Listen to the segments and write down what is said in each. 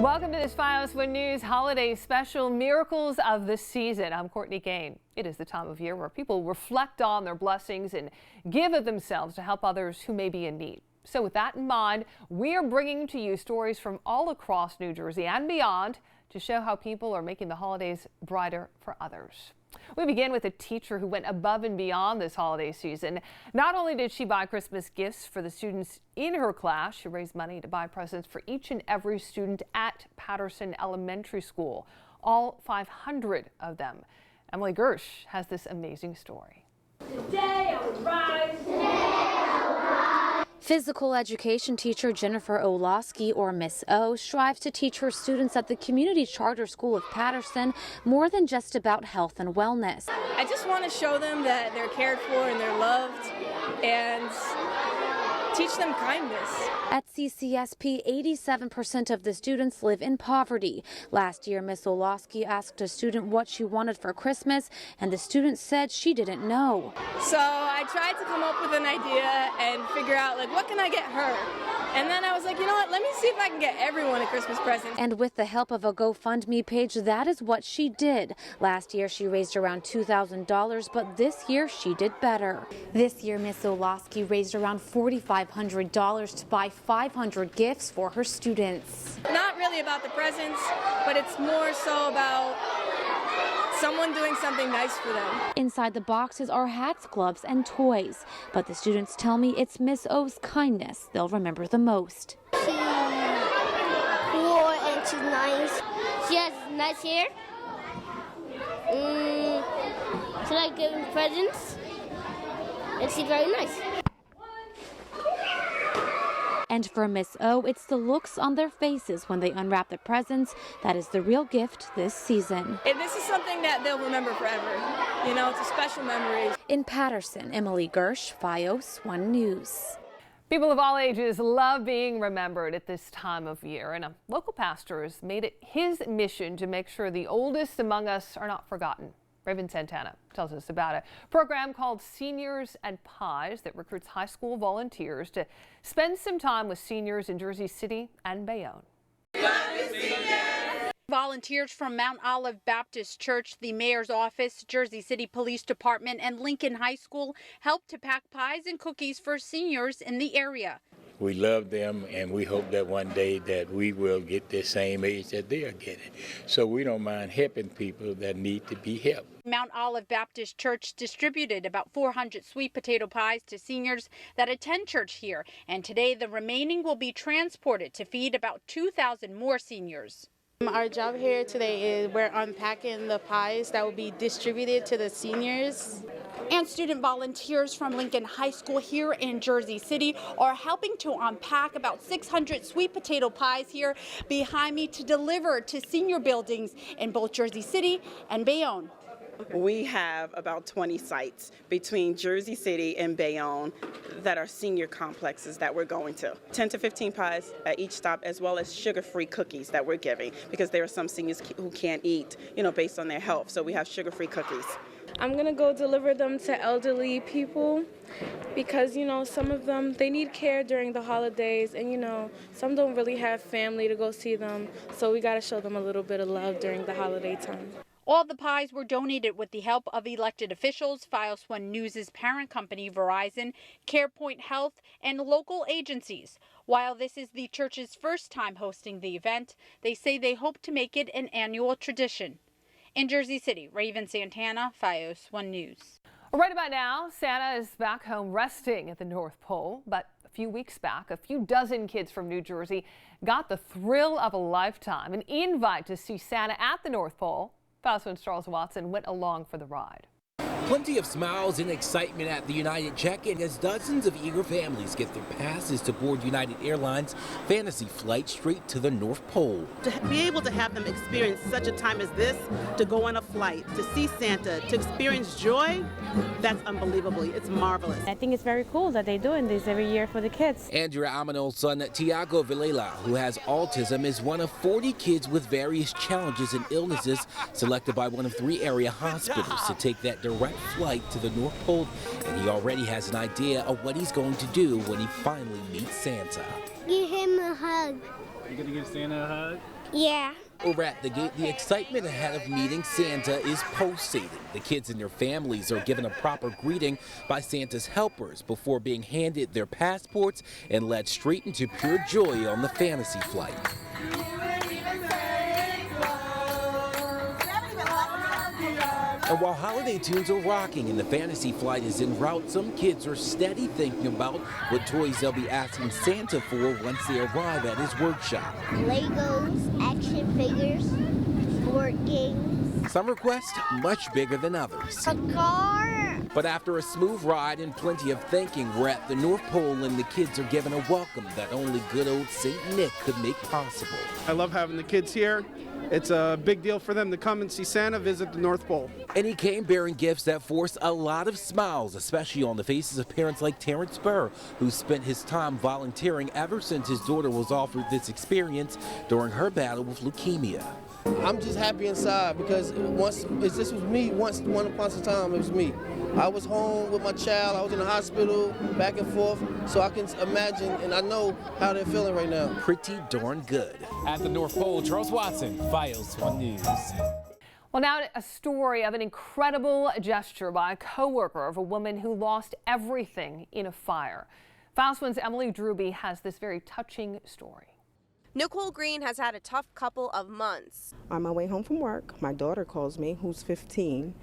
Welcome to this FiOS 1 News Holiday Special, Miracles of the Season. I'm Courtney Kane. It is the time of year where people reflect on their blessings and give of themselves to help others who may be in need. So with that in mind, we are bringing to you stories from all across New Jersey and beyond to show how people are making the holidays brighter for others. We begin with a teacher who went above and beyond this holiday season. Not only did she buy Christmas gifts for the students in her class, she raised money to buy presents for each and every student at Patterson Elementary School, all 500 of them. Emily Gersh has this amazing story. Today I will rise. Physical education teacher Jennifer Olosky, or Miss O, strives to teach her students at the Community Charter School of Patterson more than just about health and wellness. I just want to show them that they're cared for and they're loved and teach them kindness. At CCSP, 87% of the students live in poverty. Last year, Miss Olosky asked a student what she wanted for Christmas, and the student said she didn't know. So I tried to come up with an idea and figure out, like, what can I get her? And then I was like, you know what, let me see if I can get everyone a Christmas present. And with the help of a GoFundMe page, that is what she did. Last year, she raised around $2,000, but this year she did better. This year, Miss Olosky raised around $4,500 to buy 500 gifts for her students. Not really about the presents, but it's more so about someone doing something nice for them. Inside the boxes are hats, gloves, and toys. But the students tell me it's Miss O's kindness they'll remember the most. She's cool and she's nice. She has nice hair. She likes giving presents. And she's very nice. And for Miss O, it's the looks on their faces when they unwrap the presents that is the real gift this season. And this is something that they'll remember forever. You know, it's a special memory. In Patterson, Emily Gersh, FiOS 1 News. People of all ages love being remembered at this time of year, and a local pastor has made it his mission to make sure the oldest among us are not forgotten. Raven Santana tells us about a program called Seniors and Pies that recruits high school volunteers to spend some time with seniors in Jersey City and Bayonne. Volunteers from Mount Olive Baptist Church, the mayor's office, Jersey City Police Department, and Lincoln High School helped to pack pies and cookies for seniors in the area. We love them, and we hope that one day that we will get the same age that they are getting. So we don't mind helping people that need to be helped. Mount Olive Baptist Church distributed about 400 sweet potato pies to seniors that attend church here, and today the remaining will be transported to feed about 2,000 more seniors. Our job here today is we're unpacking the pies that will be distributed to the seniors. And student volunteers from Lincoln High School here in Jersey City are helping to unpack about 600 sweet potato pies here behind me to deliver to senior buildings in both Jersey City and Bayonne. We have about 20 sites between Jersey City and Bayonne that are senior complexes that we're going to. 10 to 15 pies at each stop, as well as sugar-free cookies that we're giving, because there are some seniors who can't eat, based on their health. So we have sugar-free cookies. I'm going to go deliver them to elderly people because, some of them, they need care during the holidays, and, some don't really have family to go see them. So we got to show them a little bit of love during the holiday time. All the pies were donated with the help of elected officials, FiOS 1 News' parent company Verizon, CarePoint Health, and local agencies. While this is the church's first time hosting the event, they say they hope to make it an annual tradition. In Jersey City, Raven Santana, FiOS 1 News. Right about now, Santa is back home resting at the North Pole, but a few weeks back, a few dozen kids from New Jersey got the thrill of a lifetime, an invite to see Santa at the North Pole. FiOS 1's Charles Watson went along for the ride. Plenty of smiles and excitement at the United check-in as dozens of eager families get their passes to board United Airlines fantasy flight straight to the North Pole. To be able to have them experience such a time as this, to go on a flight, to see Santa, to experience joy, that's unbelievable. It's marvelous. I think it's very cool that they're doing this every year for the kids. Andrea Aminol's son, Tiago Vilela, who has autism, is one of 40 kids with various challenges and illnesses selected by one of 3 area hospitals to take that direct flight to the North Pole, and he already has an idea of what he's going to do when he finally meets Santa. Give him a hug. You're gonna give Santa a hug? Yeah. Over at the gate, the excitement ahead of meeting Santa is pulsating. The kids and their families are given a proper greeting by Santa's helpers before being handed their passports and led straight into pure joy on the fantasy flight. And while holiday tunes are rocking and the fantasy flight is en route, some kids are steady thinking about what toys they'll be asking Santa for once they arrive at his workshop. Legos, action figures, board games. Some requests much bigger than others. A car. But after a smooth ride and plenty of thinking, we're at the North Pole and the kids are given a welcome that only good old St. Nick could make possible. I love having the kids here. It's a big deal for them to come and see Santa visit the North Pole. And he came bearing gifts that forced a lot of smiles, especially on the faces of parents like Terrence Burr, who spent his time volunteering ever since his daughter was offered this experience during her battle with leukemia. I'm just happy inside because this was me once upon a time, it was me. I was home with my child, I was in the hospital, back and forth, so I can imagine and I know how they're feeling right now. Pretty darn good. At the North Pole, Charles Watson, FiOS 1 News. Well, now a story of an incredible gesture by a co-worker of a woman who lost everything in a fire. FiOS 1's Emily Druby has this very touching story. Nicole Green has had a tough couple of months. On my way home from work, my daughter calls me, who's 15,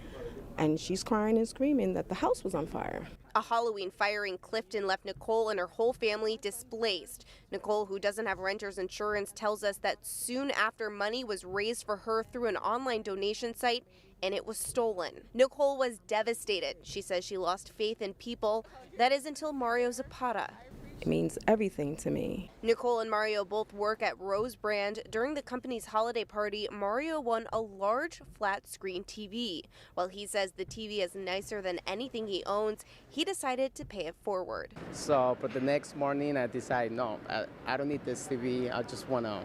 and she's crying and screaming that the house was on fire. A Halloween fire in Clifton left Nicole and her whole family displaced. Nicole, who doesn't have renter's insurance, tells us that soon after, money was raised for her through an online donation site, and it was stolen. Nicole was devastated. She says she lost faith in people. That is until Mario Zapata. It means everything to me. Nicole and Mario both work at Rose Brand. During the company's holiday party, Mario won a large flat screen TV. While he says the TV is nicer than anything he owns, he decided to pay it forward. So, but the next morning I decided, no, I don't need this TV. I just want to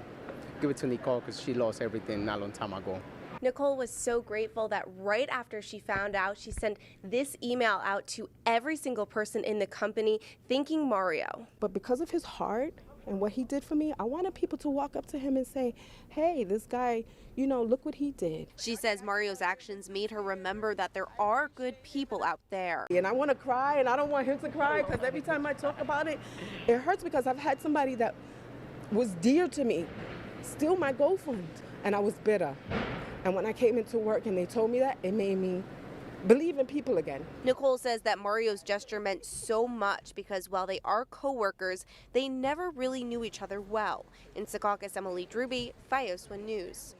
give it to Nicole because she lost everything not a long time ago. Nicole was so grateful that right after she found out, she sent this email out to every single person in the company thanking Mario. But because of his heart and what he did for me, I wanted people to walk up to him and say, hey, this guy, you know, look what he did. She says Mario's actions made her remember that there are good people out there. And I want to cry, and I don't want him to cry, because every time I talk about it, it hurts because I've had somebody that was dear to me steal my gold fund, and I was bitter. And when I came into work and they told me that, it made me believe in people again. Nicole says that Mario's gesture meant so much because while they are co-workers, they never really knew each other well. In Secaucus, Emily Druby, FiOS 1 News.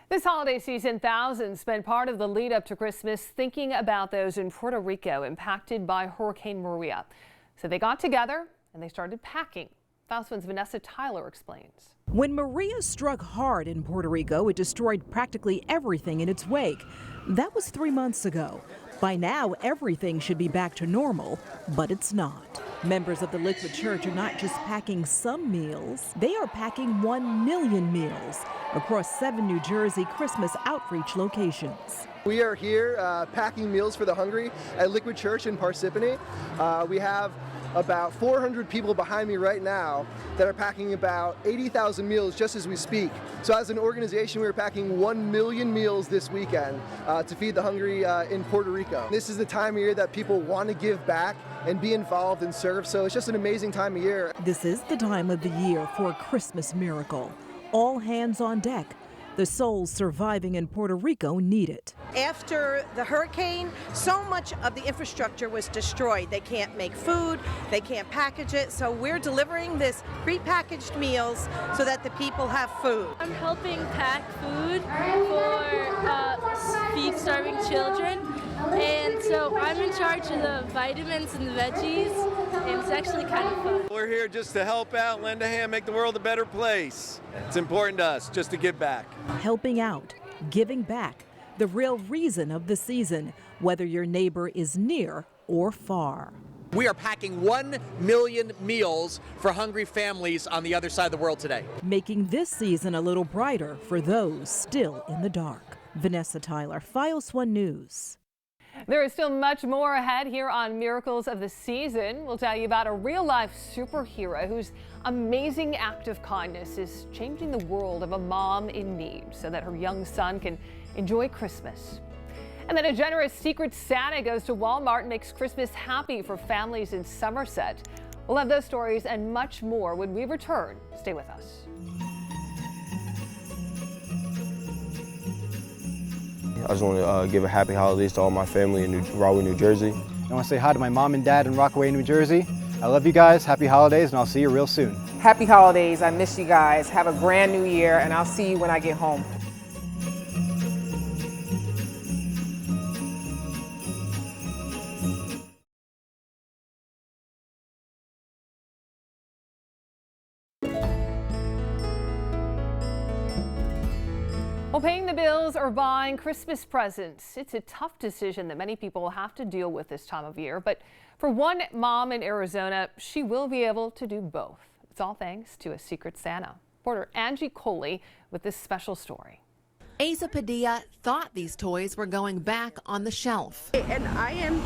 This holiday season, thousands spent part of the lead up to Christmas thinking about those in Puerto Rico impacted by Hurricane Maria. So they got together and they started packing. FiOS 1's Vanessa Tyler explains. When Maria struck hard in Puerto Rico, it destroyed practically everything in its wake. That was 3 months ago. By now, everything should be back to normal, but it's not. Members of the Liquid Church are not just packing some meals, they are packing 1 million meals across 7 New Jersey Christmas outreach locations. We are here packing meals for the hungry at Liquid Church in Parsippany. We have about 400 people behind me right now that are packing about 80,000 meals just as we speak. So as an organization, we're packing 1 million meals this weekend to feed the hungry in Puerto Rico. This is the time of year that people want to give back and be involved and serve, so it's just an amazing time of year. This is the time of the year for a Christmas miracle. All hands on deck. The souls surviving in Puerto Rico need it. After the hurricane, so much of the infrastructure was destroyed. They can't make food, they can't package it, so we're delivering this prepackaged meals so that the people have food. I'm helping pack food for feed starving children, and so I'm in charge of the vitamins and the veggies, and it's actually kind of fun. We're here just to help out, lend a hand, make the world a better place. It's important to us just to give back. Helping out, giving back, the real reason of the season, whether your neighbor is near or far. We are packing 1 million meals for hungry families on the other side of the world today. Making this season a little brighter for those still in the dark. Vanessa Tyler, FiOS 1 News. There is still much more ahead here on Miracles of the Season. We'll tell you about a real-life superhero whose amazing act of kindness is changing the world of a mom in need so that her young son can enjoy Christmas. And then a generous Secret Santa goes to Walmart and makes Christmas happy for families in Somerset. We'll have those stories and much more when we return. Stay with us. I just want to give a happy holidays to all my family in Rahway, New Jersey. I want to say hi to my mom and dad in Rockaway, New Jersey. I love you guys. Happy holidays, and I'll see you real soon. Happy holidays. I miss you guys. Have a grand new year, and I'll see you when I get home. Well, paying the bills or buying Christmas presents, it's a tough decision that many people have to deal with this time of year. But for one mom in Arizona, she will be able to do both. It's all thanks to a Secret Santa. Reporter Angie Coley with this special story. Asa Padilla thought these toys were going back on the shelf. And I am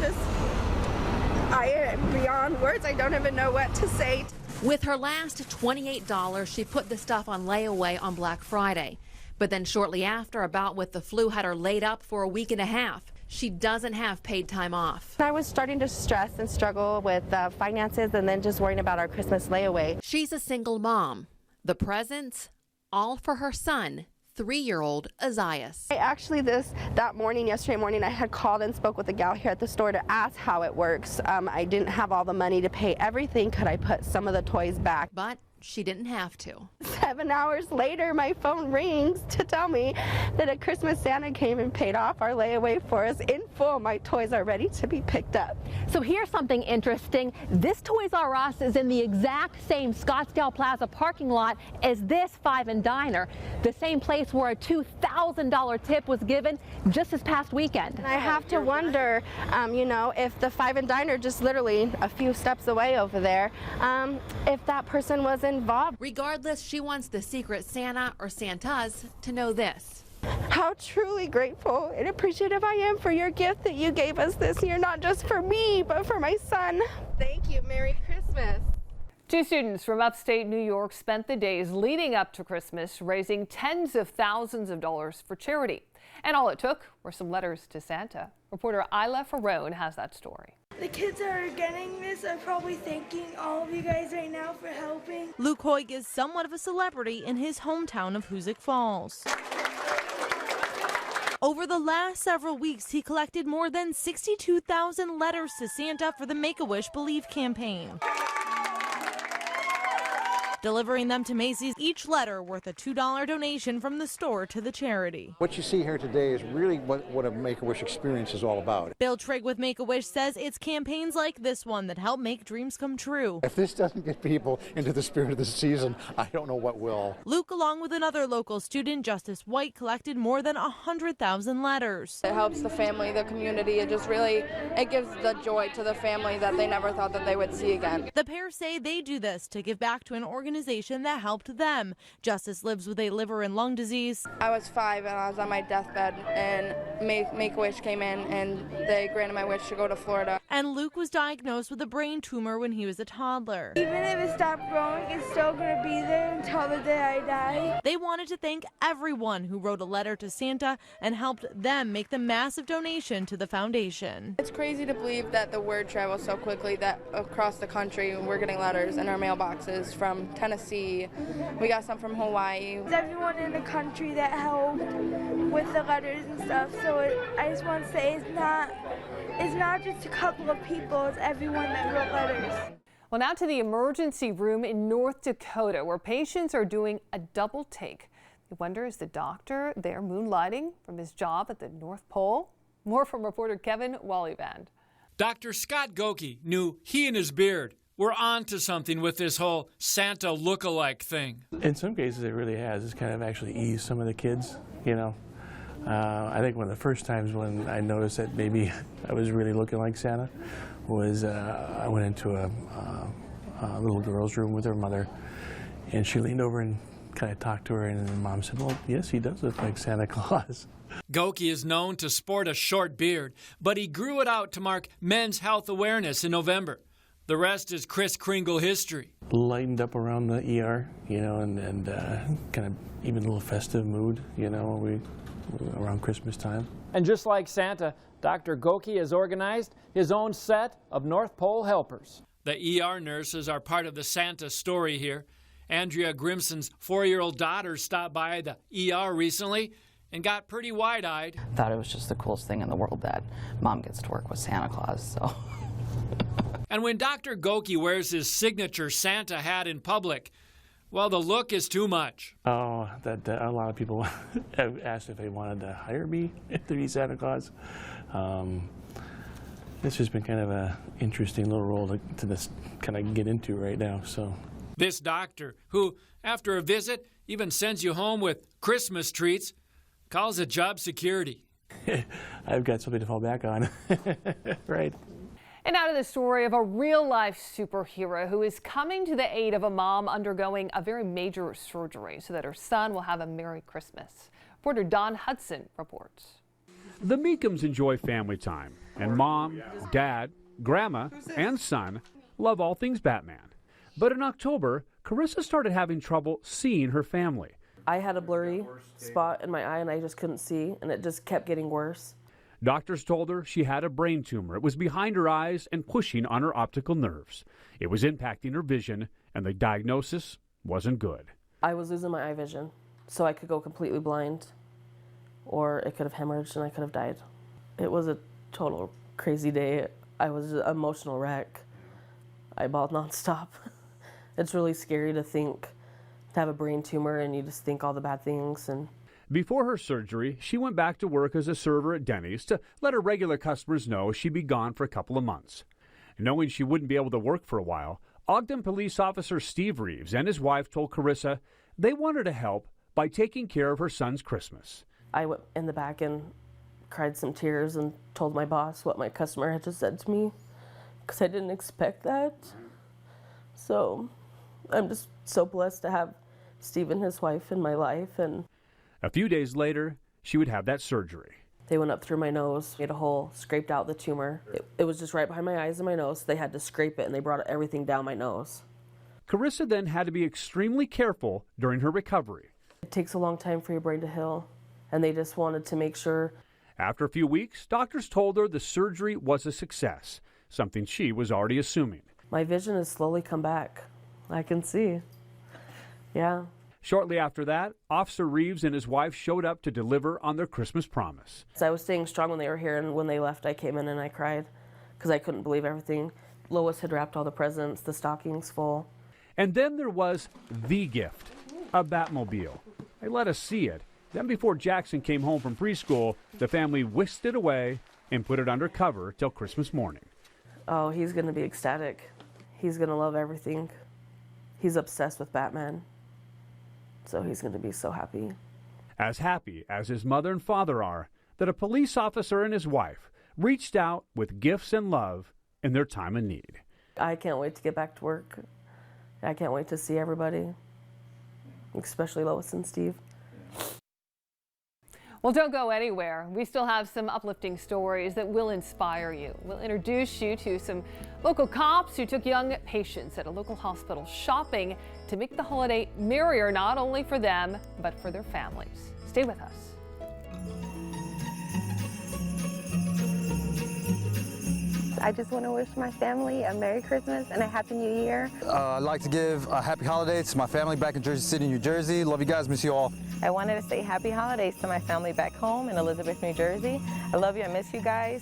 beyond words. I don't even know what to say. With her last $28, she put the stuff on layaway on Black Friday. But then shortly after, a bout with the flu had her laid up for a week and a half. She doesn't have paid time off. I was starting to stress and struggle with finances and then just worrying about our Christmas layaway. She's a single mom. The presents, all for her son, 3-year-old Azias. Yesterday morning, I had called and spoke with a gal here at the store to ask how it works. I didn't have all the money to pay everything. Could I put some of the toys back? But she didn't have to. 7 hours later, my phone rings to tell me that a Christmas Santa came and paid off our layaway for us in full. My toys are ready to be picked up. So here's something interesting. This Toys R Us is in the exact same Scottsdale Plaza parking lot as this Five & Diner, the same place where a $2,000 tip was given just this past weekend. And I have to wonder, if the Five & Diner just literally a few steps away over there, if that person was involved. Regardless, she wants the Secret Santa or Santas to know this. How truly grateful and appreciative I am for your gift that you gave us this year, not just for me, but for my son. Thank you. Merry Christmas. 2 students from upstate New York spent the days leading up to Christmas raising tens of thousands of dollars for charity. And all it took were some letters to Santa. Reporter Isla Ferrone has that story. The kids that are getting this are probably thanking all of you guys right now for helping. Luke Hoig is somewhat of a celebrity in his hometown of Hoosick Falls. Over the last several weeks, he collected more than 62,000 letters to Santa for the Make-A-Wish Believe campaign, delivering them to Macy's, each letter worth a $2 donation from the store to the charity. What you see here today is really what a Make-A-Wish experience is all about. Bill Trigg with Make-A-Wish says it's campaigns like this one that help make dreams come true. If this doesn't get people into the spirit of the season, I don't know what will. Luke, along with another local student, Justice White, collected more than 100,000 letters. It helps the family, the community. It gives the joy to the family that they never thought that they would see again. The pair say they do this to give back to an organization that helped them. Justice lives with a liver and lung disease. I was 5 and I was on my deathbed, and Make-A-Wish came in and they granted my wish to go to Florida. And Luke was diagnosed with a brain tumor when he was a toddler. Even if it stopped growing, it's still going to be there until the day I die. They wanted to thank everyone who wrote a letter to Santa and helped them make the massive donation to the foundation. It's crazy to believe that the word travels so quickly that across the country we're getting letters in our mailboxes from Tennessee. We got some from Hawaii. It's everyone in the country that helped with the letters and stuff. So I just want to say it's not just a couple of people, it's everyone that wrote letters. Well, now to the emergency room in North Dakota, where patients are doing a double take. They wonder, is the doctor there moonlighting from his job at the North Pole? More from reporter Kevin Wallyband. Dr. Scott Goki knew he and his beard were on to something with this whole Santa look-alike thing. In some cases, it really has. It's kind of actually eased some of the kids, I think one of the first times when I noticed that maybe I was really looking like Santa was I went into a little girl's room with her mother, and she leaned over and kind of talked to her, and then Mom said, well, yes, he does look like Santa Claus. Goki is known to sport a short beard, but he grew it out to mark Men's Health Awareness in November. The rest is Kris Kringle history. Lightened up around the ER, you know, and kind of even a little festive mood, you know, around Christmas time. And just like Santa, Dr. Goki has organized his own set of North Pole helpers. The ER nurses are part of the Santa story here. Andrea Grimson's 4-year-old daughter stopped by the ER recently and got pretty wide-eyed. Thought it was just the coolest thing in the world that Mom gets to work with Santa Claus, so. And when Dr. Goki wears his signature Santa hat in public, well, the look is too much. Oh, that a lot of people have asked if they wanted to hire me to be Santa Claus. It's just been kind of an interesting little role to this kind of get into right now. So, this doctor, who after a visit even sends you home with Christmas treats, calls it job security. I've got something to fall back on, right? And now to the story of a real-life superhero who is coming to the aid of a mom undergoing a very major surgery so that her son will have a Merry Christmas. Reporter Don Hudson reports. The Meekums enjoy family time, and Mom, Dad, Grandma, and son love all things Batman. But in October, Carissa started having trouble seeing her family. I had a blurry spot in my eye and I just couldn't see, and it just kept getting worse. Doctors told her she had a brain tumor. It was behind her eyes and pushing on her optical nerves. It was impacting her vision, and the diagnosis wasn't good. I was losing my eye vision, so I could go completely blind, or it could have hemorrhaged and I could have died. It was a total crazy day. I was an emotional wreck. I bawled nonstop. It's really scary to think, to have a brain tumor and you just think all the bad things. And before her surgery, she went back to work as a server at Denny's to let her regular customers know she'd be gone for a couple of months. Knowing she wouldn't be able to work for a while, Ogden Police Officer Steve Reeves and his wife told Carissa they wanted to help by taking care of her son's Christmas. I went in the back and cried some tears and told my boss what my customer had just said to me, because I didn't expect that. So I'm just so blessed to have Steve and his wife in my life. And a few days later, she would have that surgery. They went up through my nose, made a hole, scraped out the tumor. It was just right behind my eyes and my nose. They had to scrape it, and they brought everything down my nose. Carissa then had to be extremely careful during her recovery. It takes a long time for your brain to heal, and they just wanted to make sure. After a few weeks, doctors told her the surgery was a success, something she was already assuming. My vision has slowly come back. I can see. Yeah. Shortly after that, Officer Reeves and his wife showed up to deliver on their Christmas promise. So I was staying strong when they were here, and when they left, I came in and I cried because I couldn't believe everything. Lois had wrapped all the presents, the stockings full. And then there was the gift, a Batmobile. They let us see it. Then before Jackson came home from preschool, the family whisked it away and put it under cover till Christmas morning. Oh, he's going to be ecstatic. He's going to love everything. He's obsessed with Batman. So he's going to be so happy as his mother and father are, that a police officer and his wife reached out with gifts and love in their time of need. I can't wait to get back to work. I can't wait to see everybody, especially Lois and Steve. Well, don't go anywhere. We still have some uplifting stories that will inspire you. We'll introduce you to some local cops who took young patients at a local hospital shopping to make the holiday merrier, not only for them, but for their families. Stay with us. I just want to wish my family a Merry Christmas and a Happy New Year. I'd like to give a happy holiday to my family back in Jersey City, New Jersey. Love you guys, miss you all. I wanted to say happy holidays to my family back home in Elizabeth, New Jersey. I love you, I miss you guys.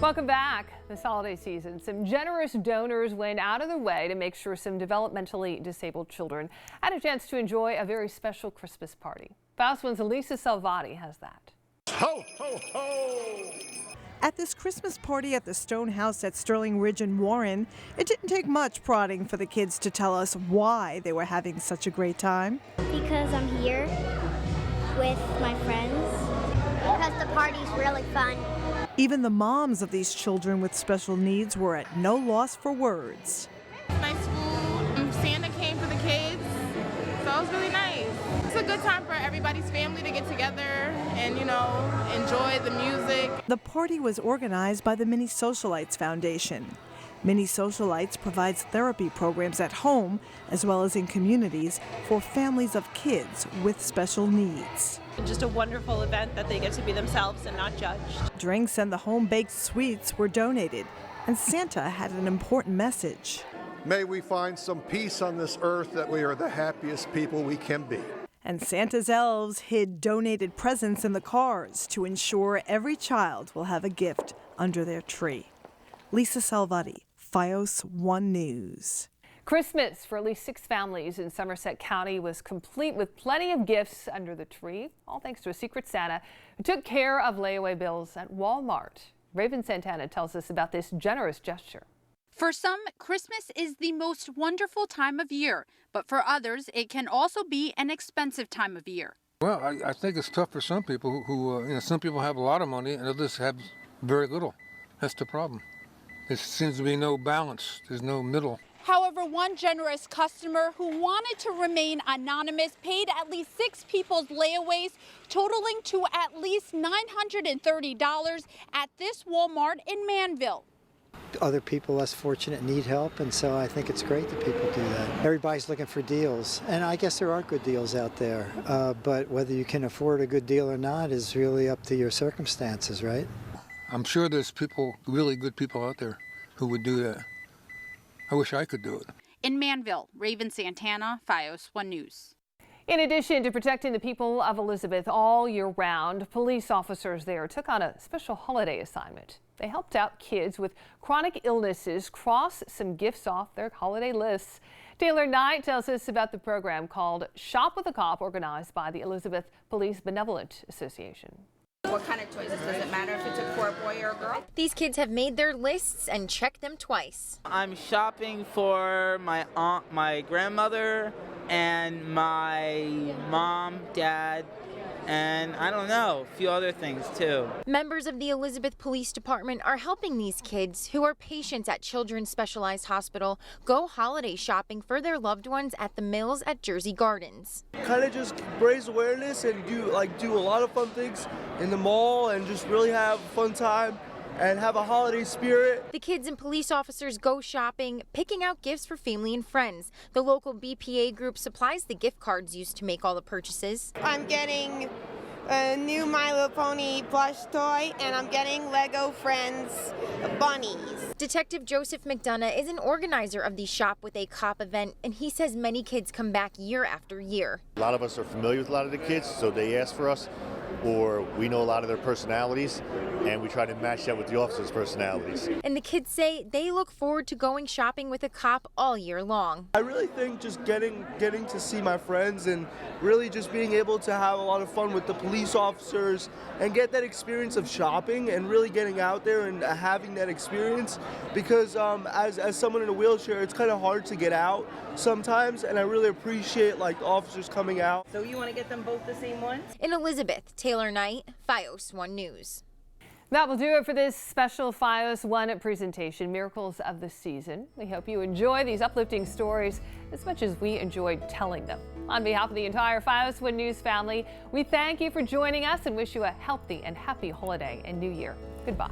Welcome back. This holiday season, some generous donors went out of their way to make sure some developmentally disabled children had a chance to enjoy a very special Christmas party. Fast One's Elisa Salvati has that. Ho, ho, ho! At this Christmas party at the Stone House at Sterling Ridge in Warren, it didn't take much prodding for the kids to tell us why they were having such a great time. Because I'm here with my friends because the party's really fun. Even the moms of these children with special needs were at no loss for words. Nice food. Santa came for the kids, so it was really nice. It's a good time for everybody's family to get together and, enjoy the music. The party was organized by the Mini Socialites Foundation. Mini Socialites provides therapy programs at home as well as in communities for families of kids with special needs. Just a wonderful event that they get to be themselves and not judged. Drinks and the home-baked sweets were donated, and Santa had an important message. May we find some peace on this earth, that we are the happiest people we can be. And Santa's elves hid donated presents in the cars to ensure every child will have a gift under their tree. Lisa Salvati, FiOS 1 News. Christmas for at least 6 families in Somerset County was complete with plenty of gifts under the tree, all thanks to a Secret Santa who took care of layaway bills at Walmart. Raven Santana tells us about this generous gesture. For some, Christmas is the most wonderful time of year, but for others, it can also be an expensive time of year. Well, I think it's tough for some people who some people have a lot of money and others have very little. That's the problem. There seems to be no balance. There's no middle. However, one generous customer who wanted to remain anonymous paid at least 6 people's layaways, totaling to at least $930 at this Walmart in Manville. Other people less fortunate need help, and so I think it's great that people do that. Everybody's looking for deals, and I guess there are good deals out there, but whether you can afford a good deal or not is really up to your circumstances, right? I'm sure there's people, really good people out there who would do that. I wish I could do it. In Manville, Raven Santana, FiOS 1 News. In addition to protecting the people of Elizabeth all year round, police officers there took on a special holiday assignment. They helped out kids with chronic illnesses cross some gifts off their holiday lists. Taylor Knight tells us about the program called Shop with a Cop, organized by the Elizabeth Police Benevolent Association. What kind of choices? Does it matter if it's for a boy or a girl? These kids have made their lists and checked them twice. I'm shopping for my aunt, my grandmother, and my mom, dad, and I don't know, a few other things too. Members of the Elizabeth Police Department are helping these kids, who are patients at Children's Specialized Hospital, go holiday shopping for their loved ones at the Mills at Jersey Gardens. Kind of just raise awareness and do a lot of fun things in the mall and just really have a fun time and have a holiday spirit. The kids and police officers go shopping, picking out gifts for family and friends. The local BPA group supplies the gift cards used to make all the purchases. I'm getting a new My Little Pony plush toy, and I'm getting Lego Friends bunnies. Detective Joseph McDonough is an organizer of the Shop with a Cop event, and he says many kids come back year after year. A lot of us are familiar with a lot of the kids, so they ask for us, or we know a lot of their personalities, and we try to match that with the officers' personalities. And the kids say they look forward to going shopping with a cop all year long. I really think just getting to see my friends and really just being able to have a lot of fun with the police officers and get that experience of shopping and really getting out there and having that experience, because as someone in a wheelchair, it's kind of hard to get out sometimes, and I really appreciate the officers coming out. So you want to get them both the same ones? In Elizabeth, Taylor Knight, FiOS 1 News. That will do it for this special FiOS 1 presentation, Miracles of the Season. We hope you enjoy these uplifting stories as much as we enjoyed telling them. On behalf of the entire FiOS 1 News family, we thank you for joining us and wish you a healthy and happy holiday and new year. Goodbye.